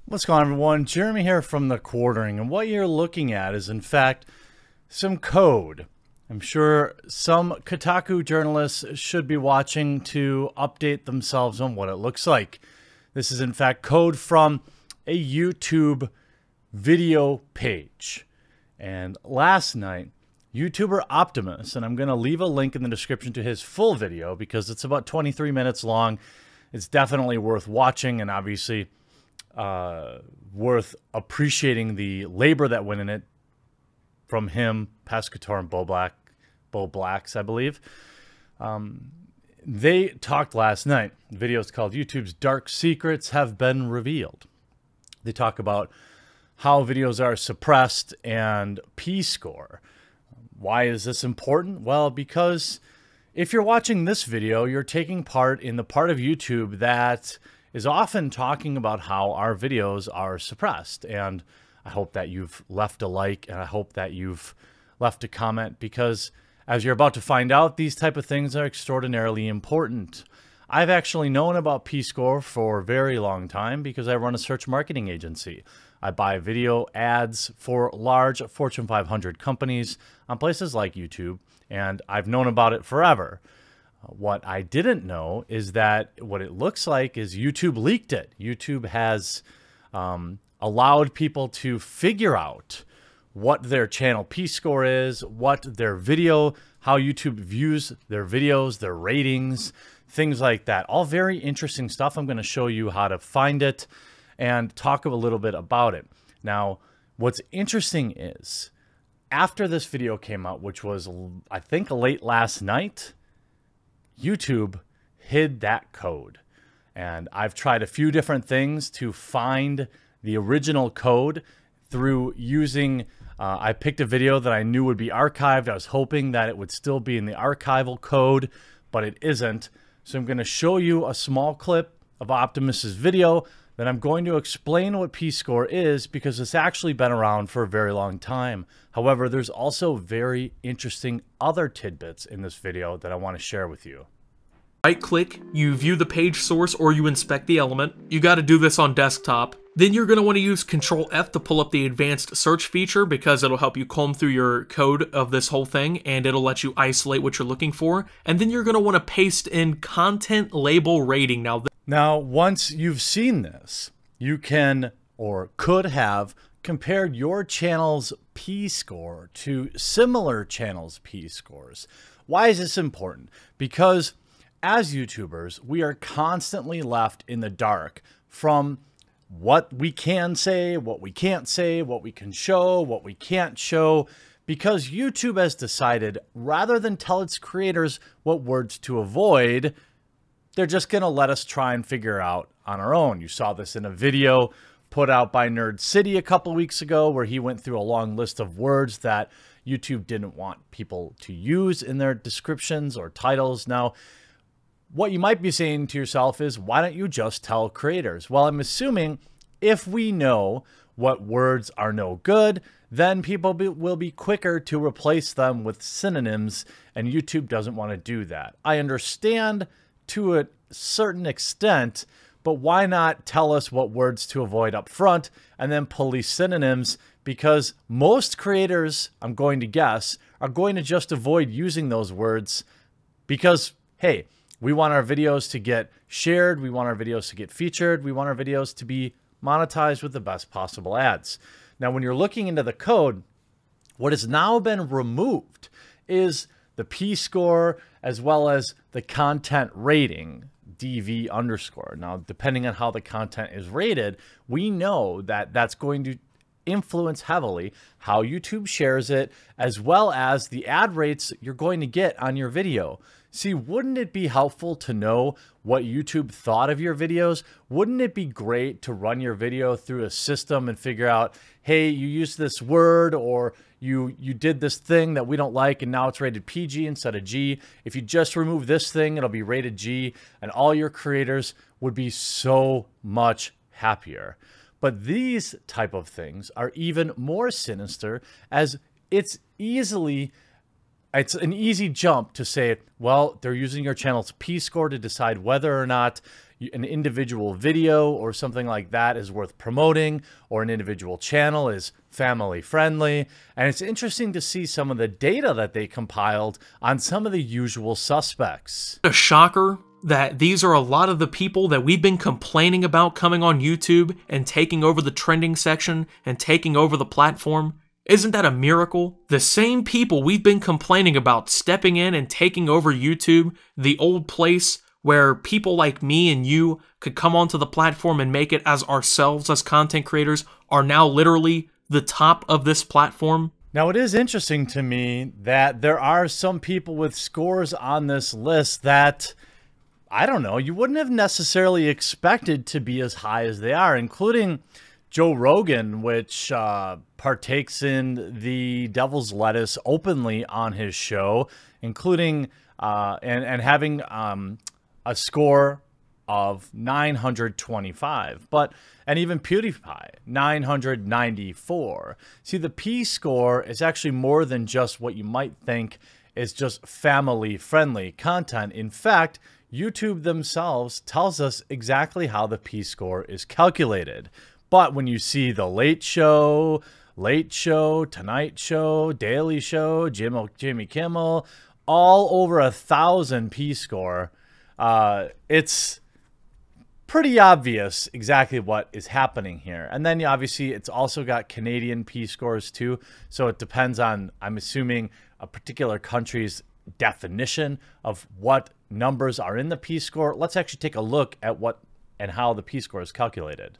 What's going on, everyone? Jeremy here from The Quartering, and what you're looking at is, in fact, some code. I'm sure some Kotaku journalists should be watching to update themselves on what it looks like. This is, in fact, code from a YouTube video page. And last night, YouTuber Optimus, and I'm going to leave a link in the description to his full video because it's about 23 minutes long. It's definitely worth watching, and obviously worth appreciating the labor that went in it from him, Pescator, and Bo Blacks, I believe. They talked last night. The video is called YouTube's Dark Secrets Have Been Revealed. They talk about how videos are suppressed and P-score. Why is this important? Well, because if you're watching this video, you're taking part in the part of YouTube that is often talking about how our videos are suppressed. And I hope that you've left a like, and I hope that you've left a comment, because as you're about to find out, these type of things are extraordinarily important. I've actually known about P-score for a very long time because I run a search marketing agency. I buy video ads for large Fortune 500 companies on places like YouTube, and I've known about it forever. What I didn't know is that what it looks like is YouTube leaked it. YouTube has allowed people to figure out what their channel P-score is, what their video, how YouTube views their videos, their ratings, things like that. All very interesting stuff. I'm going to show you how to find it and talk a little bit about it. Now, what's interesting is after this video came out, which was, I think, late last night, YouTube hid that code. And I've tried a few different things to find the original code through using, I picked a video that I knew would be archived. I was hoping that it would still be in the archival code, but it isn't. So I'm going to show you a small clip of Optimus's video. Then I'm going to explain what P-score is because it's actually been around for a very long time. However, there's also very interesting other tidbits in this video that I want to share with you. Right-click, you view the page source, or you inspect the element. You got to do this on desktop. Then you're going to want to use Control-F to pull up the advanced search feature because it'll help you comb through your code of this whole thing, and it'll let you isolate what you're looking for. And then you're going to want to paste in content label rating. Now, once you've seen this, you can or could have compared your channel's P-score to similar channels' P-scores. Why is this important? Because as YouTubers, we are constantly left in the dark from what we can say, what we can't say, what we can show, what we can't show, because YouTube has decided rather than tell its creators what words to avoid, they're just going to let us try and figure out on our own. You saw this in a video put out by Nerd City a couple weeks ago where he went through a long list of words that YouTube didn't want people to use in their descriptions or titles. Now, what you might be saying to yourself is, why don't you just tell creators? Well, I'm assuming if we know what words are no good, then people will be quicker to replace them with synonyms, and YouTube doesn't want to do that. I understand to a certain extent, but why not tell us what words to avoid up front and then police synonyms? Because most creators, I'm going to guess, are going to just avoid using those words because, hey, we want our videos to get shared. We want our videos to get featured. We want our videos to be monetized with the best possible ads. Now, when you're looking into the code, what has now been removed is the P-score as well as the content rating, DV underscore. Now, depending on how the content is rated, we know that that's going to influence heavily how YouTube shares it, as well as the ad rates you're going to get on your video. See, wouldn't it be helpful to know what YouTube thought of your videos? Wouldn't it be great to run your video through a system and figure out, hey, you used this word, or you did this thing that we don't like and now it's rated PG instead of G. If you just remove this thing, it'll be rated G, and all your creators would be so much happier. But these type of things are even more sinister, as it's an easy jump to say, well, they're using your channel's P-score to decide whether or not an individual video or something like that is worth promoting, or an individual channel is family friendly. And it's interesting to see some of the data that they compiled on some of the usual suspects. A shocker that these are a lot of the people that we've been complaining about coming on YouTube and taking over the trending section and taking over the platform. Isn't that a miracle? The same people we've been complaining about stepping in and taking over YouTube, the old place where people like me and you could come onto the platform and make it as ourselves as content creators, are now literally the top of this platform. Now, it is interesting to me that there are some people with scores on this list that, I don't know, you wouldn't have necessarily expected to be as high as they are, including Joe Rogan, which partakes in the devil's lettuce openly on his show, including and having a score of 925, and even PewDiePie 994. See, the P score is actually more than just what you might think is just family-friendly content. In fact, YouTube themselves tells us exactly how the P score is calculated. But when you see The Late Show, Tonight Show, Daily Show, Jimmy Kimmel, all over 1,000 P score, it's pretty obvious exactly what is happening here. And then obviously it's also got Canadian P scores too. So it depends on, I'm assuming, a particular country's definition of what numbers are in the P score. Let's actually take a look at what and how the P score is calculated.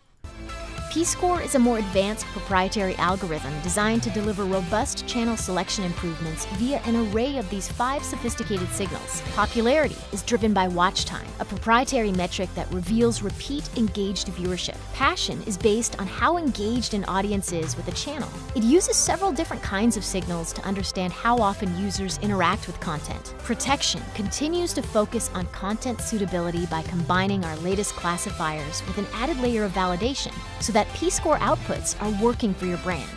P-Score is a more advanced proprietary algorithm designed to deliver robust channel selection improvements via an array of these 5 sophisticated signals. Popularity is driven by watch time, a proprietary metric that reveals repeat engaged viewership. Passion is based on how engaged an audience is with a channel. It uses several different kinds of signals to understand how often users interact with content. Protection continues to focus on content suitability by combining our latest classifiers with an added layer of validation so that P-score outputs are working for your brand.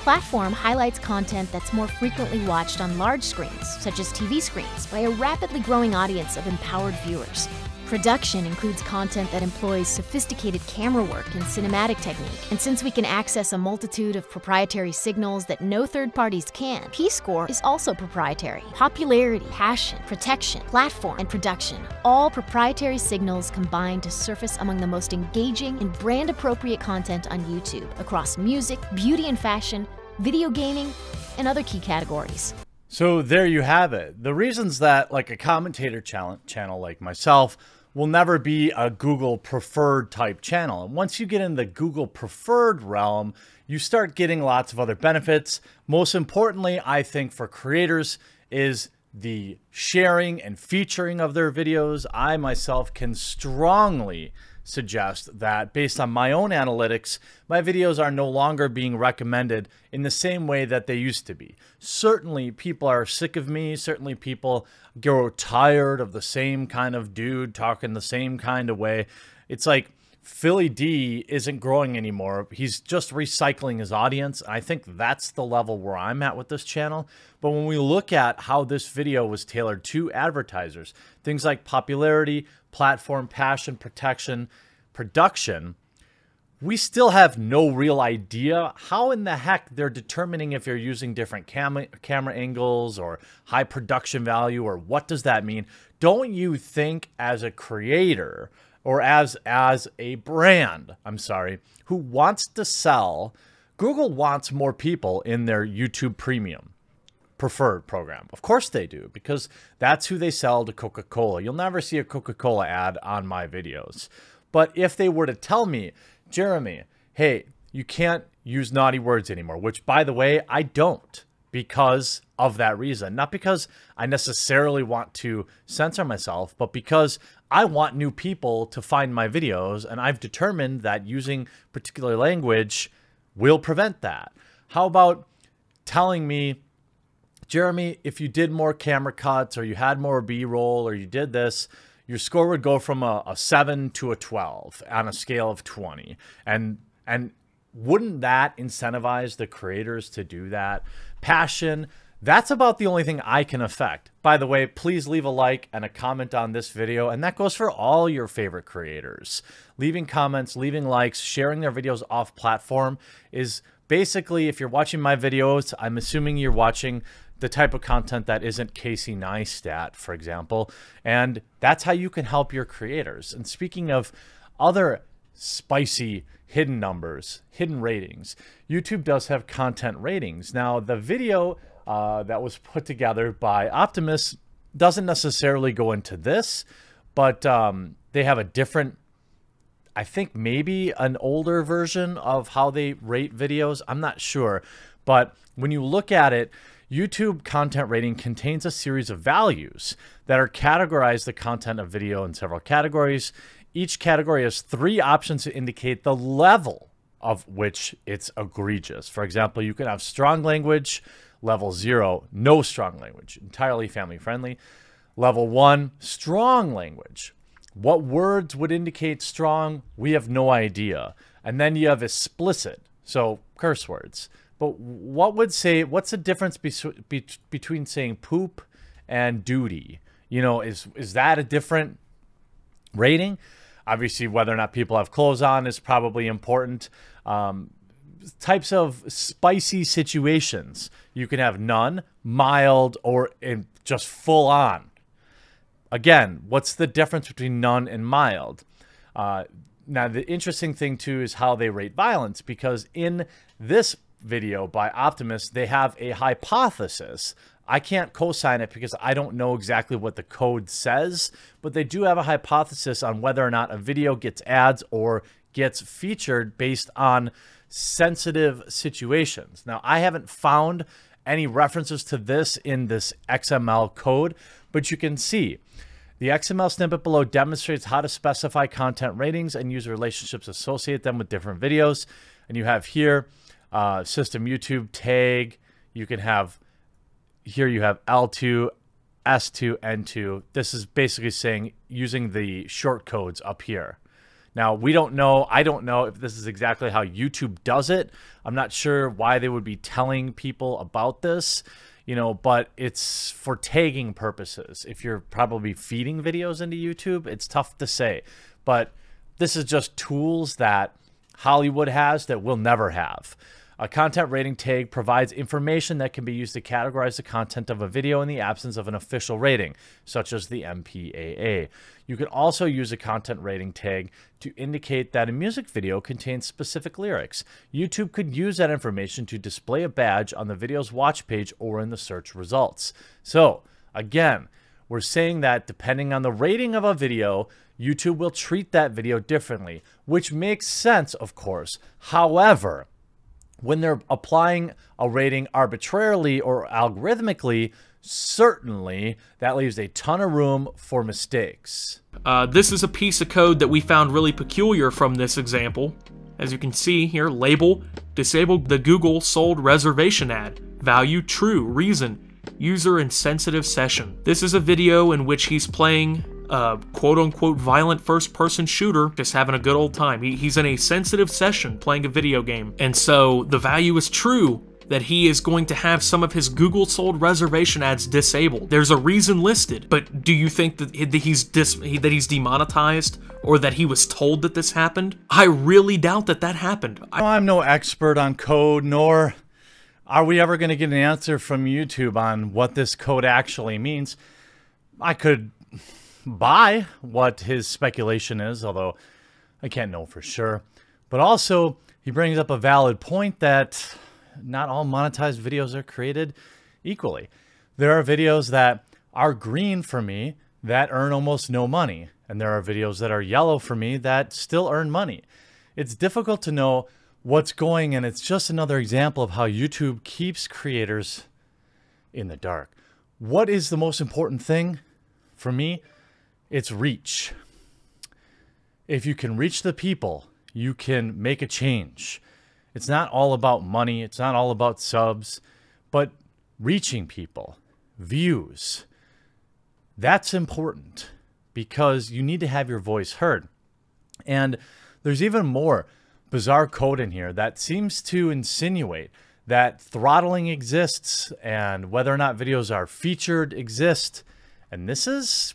Platform highlights content that's more frequently watched on large screens, such as TV screens, by a rapidly growing audience of empowered viewers. Production includes content that employs sophisticated camera work and cinematic technique. And since we can access a multitude of proprietary signals that no third parties can, P-score is also proprietary. Popularity, passion, protection, platform, and production, all proprietary signals combine to surface among the most engaging and brand-appropriate content on YouTube across music, beauty and fashion, video gaming, and other key categories. So there you have it. The reasons that like a commentator channel like myself will never be a Google preferred type channel. And once you get in the Google preferred realm, you start getting lots of other benefits. Most importantly, I think for creators is the sharing and featuring of their videos. I myself can strongly suggest that based on my own analytics, my videos are no longer being recommended in the same way that they used to be. Certainly people are sick of me. Certainly people grow tired of the same kind of dude talking the same kind of way. It's like Philly D isn't growing anymore. He's just recycling his audience. I think that's the level where I'm at with this channel. But when we look at how this video was tailored to advertisers, things like popularity, platform, passion, protection, production, we still have no real idea how in the heck they're determining if you're using different camera angles or high production value, or what does that mean? Don't you think as a creator or as a brand, who wants to sell, Google wants more people in their YouTube Premium preferred program? Of course they do, because that's who they sell to Coca-Cola. You'll never see a Coca-Cola ad on my videos. But if they were to tell me, Jeremy, hey, you can't use naughty words anymore, which by the way, I don't, because of that reason. Not because I necessarily want to censor myself, but because I want new people to find my videos, and I've determined that using particular language will prevent that. How about telling me, Jeremy, if you did more camera cuts, or you had more B-roll, or you did this, your score would go from a 7 to a 12 on a scale of 20. And wouldn't that incentivize the creators to do that? Passion, That's about the only thing I can affect. By the way, please leave a like and a comment on this video, and that goes for all your favorite creators. Leaving comments, leaving likes, sharing their videos off platform is basically, if you're watching my videos, I'm assuming you're watching the type of content that isn't Casey Neistat, for example, and that's how you can help your creators. And speaking of other spicy hidden numbers, hidden ratings, YouTube does have content ratings. Now, the video that was put together by Optimus doesn't necessarily go into this, but they have a different, I think maybe an older version of how they rate videos. I'm not sure. But when you look at it, YouTube content rating contains a series of values that are categorized the content of video in several categories. Each category has 3 options to indicate the level of which it's egregious. For example, you can have strong language, level 0, no strong language, entirely family friendly. Level 1, strong language. What words would indicate strong? We have no idea. And then you have explicit, so curse words. But what's the difference between saying poop and duty? You know, is that a different rating? Obviously, whether or not people have clothes on is probably important. Types of spicy situations. You can have none, mild, or just full on. Again, what's the difference between none and mild? Now, the interesting thing, too, is how they rate violence, because in this video by Optimus, they have a hypothesis. I can't co-sign it because I don't know exactly what the code says, but they do have a hypothesis on whether or not a video gets ads or gets featured based on sensitive situations. Now, I haven't found any references to this in this XML code, but you can see the XML snippet below demonstrates how to specify content ratings and user relationships, associate them with different videos. And you have here system YouTube tag. You can have here, you have L2, S2, N2. This is basically saying using the short codes up here. Now, we don't know, I don't know if this is exactly how YouTube does it. I'm not sure why they would be telling people about this, you know, but it's for tagging purposes. If you're probably feeding videos into YouTube, it's tough to say. But this is just tools that Hollywood has that we'll never have. A content rating tag provides information that can be used to categorize the content of a video in the absence of an official rating, such as the MPAA. You can also use a content rating tag to indicate that a music video contains specific lyrics. YouTube could use that information to display a badge on the video's watch page or in the search results. So, again, we're saying that depending on the rating of a video, YouTube will treat that video differently, which makes sense, of course. However, when they're applying a rating arbitrarily or algorithmically, certainly that leaves a ton of room for mistakes. This is a piece of code that we found really peculiar from this example. As you can see here, label, disabled the Google sold reservation ad, value true, reason, user insensitive session. This is a video in which he's playing quote-unquote violent first-person shooter, just having a good old time. He's in a sensitive session playing a video game, and so the value is true that he is going to have some of his Google sold reservation ads disabled. There's a reason listed, but do you think that he's demonetized, or that he was told that this happened? I really doubt that that happened. I'm no expert on code, nor are we ever going to get an answer from YouTube on what this code actually means. I could buy what his speculation is, although I can't know for sure. But also, he brings up a valid point that not all monetized videos are created equally. There are videos that are green for me that earn almost no money, and there are videos that are yellow for me that still earn money. It's difficult to know what's going, and it's just another example of how YouTube keeps creators in the dark. What is the most important thing for me? It's reach. If you can reach the people, you can make a change. It's not all about money. It's not all about subs, but reaching people, views. That's important because you need to have your voice heard. And there's even more bizarre code in here that seems to insinuate that throttling exists and whether or not videos are featured exist. And this is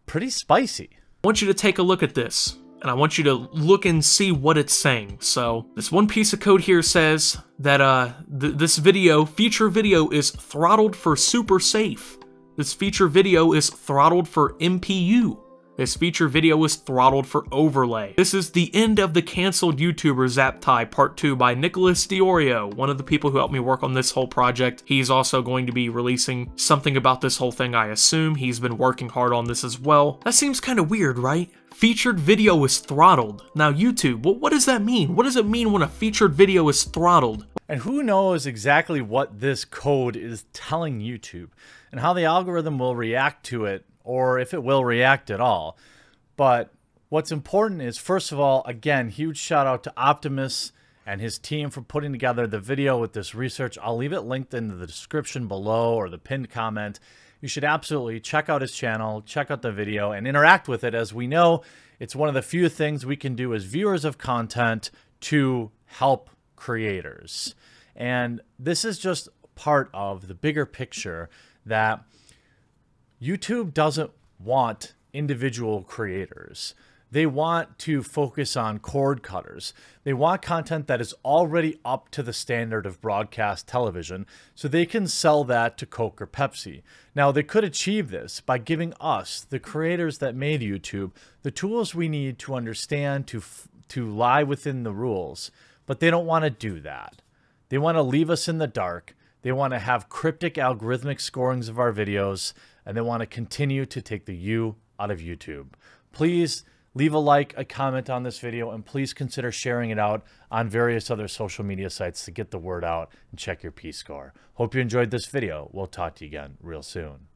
pretty spicy. I want you to take a look at this, and I want you to look and see what it's saying. So this one piece of code here says that this feature video is throttled for super safe. This feature video is throttled for MPU. This feature video is throttled for overlay. This is the end of the canceled YouTuber Zaptai Part 2 by Nicholas Diorio, one of the people who helped me work on this whole project. He's also going to be releasing something about this whole thing, I assume. He's been working hard on this as well. That seems kind of weird, right? Featured video is throttled. Now YouTube, well, what does that mean? What does it mean when a featured video is throttled? And who knows exactly what this code is telling YouTube and how the algorithm will react to it, or if it will react at all. But what's important is, first of all, again, huge shout out to Optimus and his team for putting together the video with this research. I'll leave it linked in the description below or the pinned comment. You should absolutely check out his channel, check out the video, and interact with it. As we know, it's one of the few things we can do as viewers of content to help creators. And this is just part of the bigger picture that YouTube doesn't want individual creators. They want to focus on cord cutters. They want content that is already up to the standard of broadcast television so they can sell that to Coke or Pepsi. Now, they could achieve this by giving us, the creators that made YouTube, the tools we need to understand, to lie within the rules. But they don't want to do that. They want to leave us in the dark. They want to have cryptic algorithmic scorings of our videos, and they want to continue to take the U out of YouTube. Please leave a like, a comment on this video, and please consider sharing it out on various other social media sites to get the word out and check your P-score. Hope you enjoyed this video. We'll talk to you again real soon.